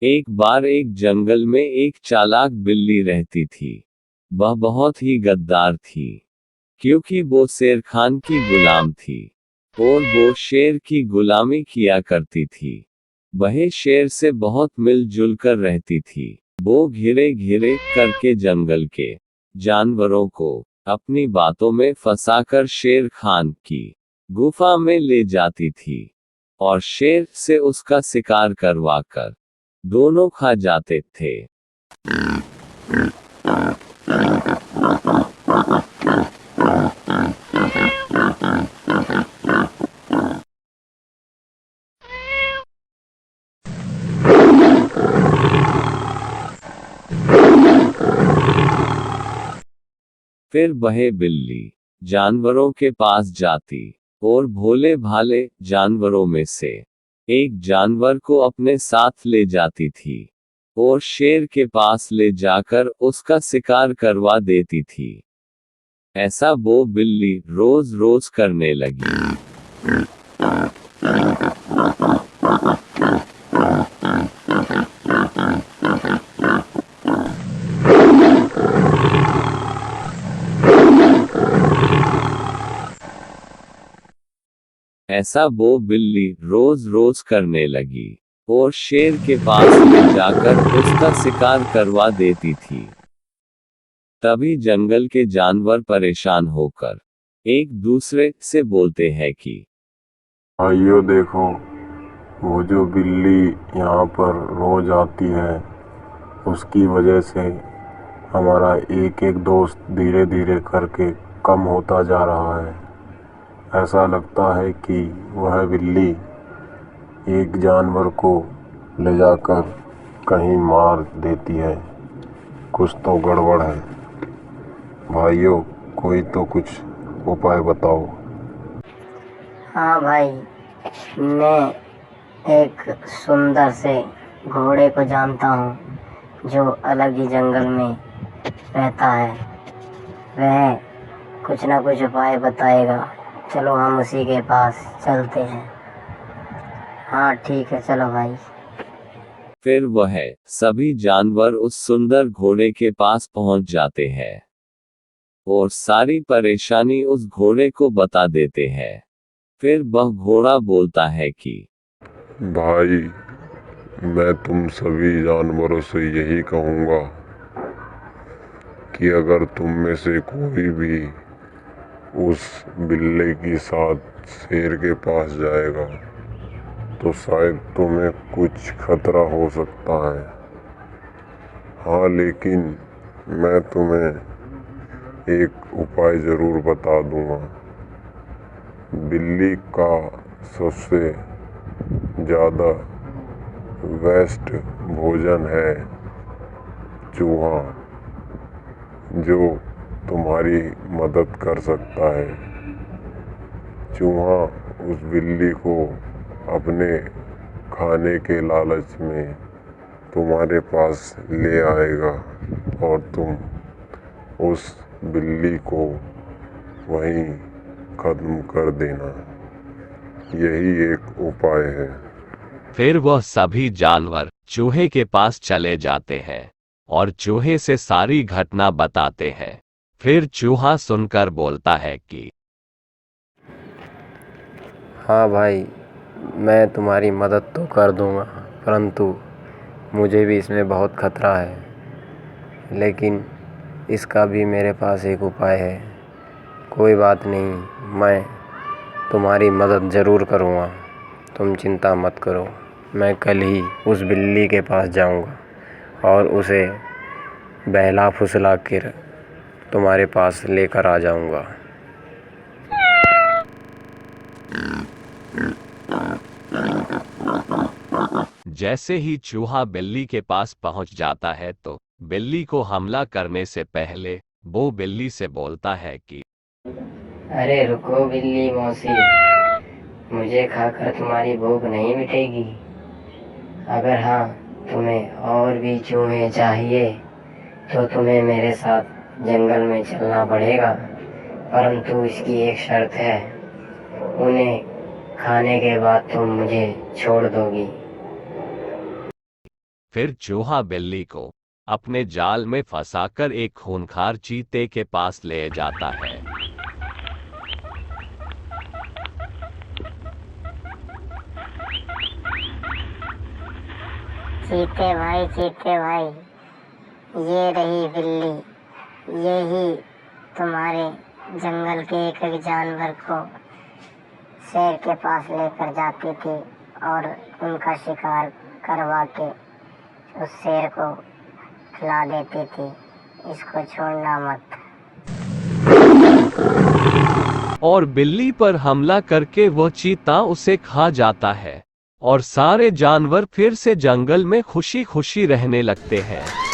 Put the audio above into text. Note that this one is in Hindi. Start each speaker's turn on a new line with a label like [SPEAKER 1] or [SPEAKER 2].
[SPEAKER 1] एक बार एक जंगल में एक चालाक बिल्ली रहती थी। वह बहुत ही गद्दार थी, क्योंकि वो शेर खान की गुलाम थी और वो शेर की गुलामी किया करती थी। वह शेर से बहुत मिलजुल कर रहती थी। वो घिरे घिरे करके जंगल के जानवरों को अपनी बातों में फंसाकर शेर खान की गुफा में ले जाती थी और शेर से उसका शिकार करवाकर दोनों खा जाते थे। फिर वह बिल्ली जानवरों के पास जाती और भोले भाले जानवरों में से एक जानवर को अपने साथ ले जाती थी और शेर के पास ले जाकर उसका शिकार करवा देती थी। ऐसा वो बिल्ली रोज रोज करने लगी। ऐसा वो बिल्ली रोज रोज करने लगी और शेर के पास ले जाकर उसका शिकार करवा देती थी। तभी जंगल के जानवर परेशान होकर एक दूसरे से बोलते हैं कि
[SPEAKER 2] भाइयों देखो, वो जो बिल्ली यहाँ पर रोज आती है, उसकी वजह से हमारा एक एक दोस्त धीरे धीरे करके कम होता जा रहा है। ऐसा लगता है कि वह बिल्ली एक जानवर को ले जाकर कहीं मार देती है। कुछ तो गड़बड़ है। भाइयों, कोई तो कुछ उपाय बताओ।
[SPEAKER 3] हाँ भाई, मैं एक सुंदर से घोड़े को जानता हूँ जो अलग ही जंगल में रहता है। वह कुछ ना कुछ उपाय बताएगा। चलो हम उसी के पास चलते हैं। हाँ ठीक है, चलो भाई।
[SPEAKER 1] फिर वह सभी जानवर उस सुंदर घोड़े के पास पहुंच जाते हैं और सारी परेशानी उस घोड़े को बता देते हैं। फिर वह घोड़ा बोलता है कि
[SPEAKER 2] भाई, मैं तुम सभी जानवरों से यही कहूँगा कि अगर तुम में से कोई भी उस बिल्ली के साथ शेर के पास जाएगा तो शायद तुम्हें कुछ खतरा हो सकता है। हाँ, लेकिन मैं तुम्हें एक उपाय ज़रूर बता दूँगा। बिल्ली का सबसे ज़्यादा बेस्ट भोजन है चूहा, जो तुम्हारी मदद कर सकता है। चूहा उस बिल्ली को अपने खाने के लालच में तुम्हारे पास ले आएगा और तुम उस बिल्ली को वहीं ख़त्म कर देना। यही एक उपाय है।
[SPEAKER 1] फिर वह सभी जानवर चूहे के पास चले जाते हैं और चूहे से सारी घटना बताते हैं। फिर चूहा सुनकर बोलता है कि
[SPEAKER 4] हाँ भाई, मैं तुम्हारी मदद तो कर दूँगा, परंतु मुझे भी इसमें बहुत खतरा है। लेकिन इसका भी मेरे पास एक उपाय है। कोई बात नहीं, मैं तुम्हारी मदद ज़रूर करूँगा। तुम चिंता मत करो। मैं कल ही उस बिल्ली के पास जाऊँगा और उसे बहला फुसला कर तुम्हारे पास लेकर आ जाऊँगा।
[SPEAKER 1] जैसे ही चूहा बिल्ली के पास पहुंच जाता है तो बिल्ली को हमला करने से पहले वो बिल्ली से बोलता है कि
[SPEAKER 3] अरे रुको बिल्ली मौसी, मुझे खाकर तुम्हारी भूख नहीं मिटेगी। अगर हाँ, तुम्हें और भी चूहे चाहिए तो तुम्हें मेरे साथ जंगल में चलना पड़ेगा, परंतु इसकी एक शर्त है। उन्हें खाने के बाद तुम मुझे छोड़ दोगी।
[SPEAKER 1] फिर चूहा बिल्ली को अपने जाल में फंसाकर एक खूंखार चीते के पास ले जाता है।
[SPEAKER 3] चीते भाई, ये रही बिल्ली, यही तुम्हारे जंगल के एक एक जानवर को शेर के पास लेकर जाती थी और उनका शिकार करवा के उस शेर को खिला देती थी। इसको छोड़ना मत।
[SPEAKER 1] और बिल्ली पर हमला करके वह चीता उसे खा जाता है और सारे जानवर फिर से जंगल में खुशी खुशी रहने लगते हैं।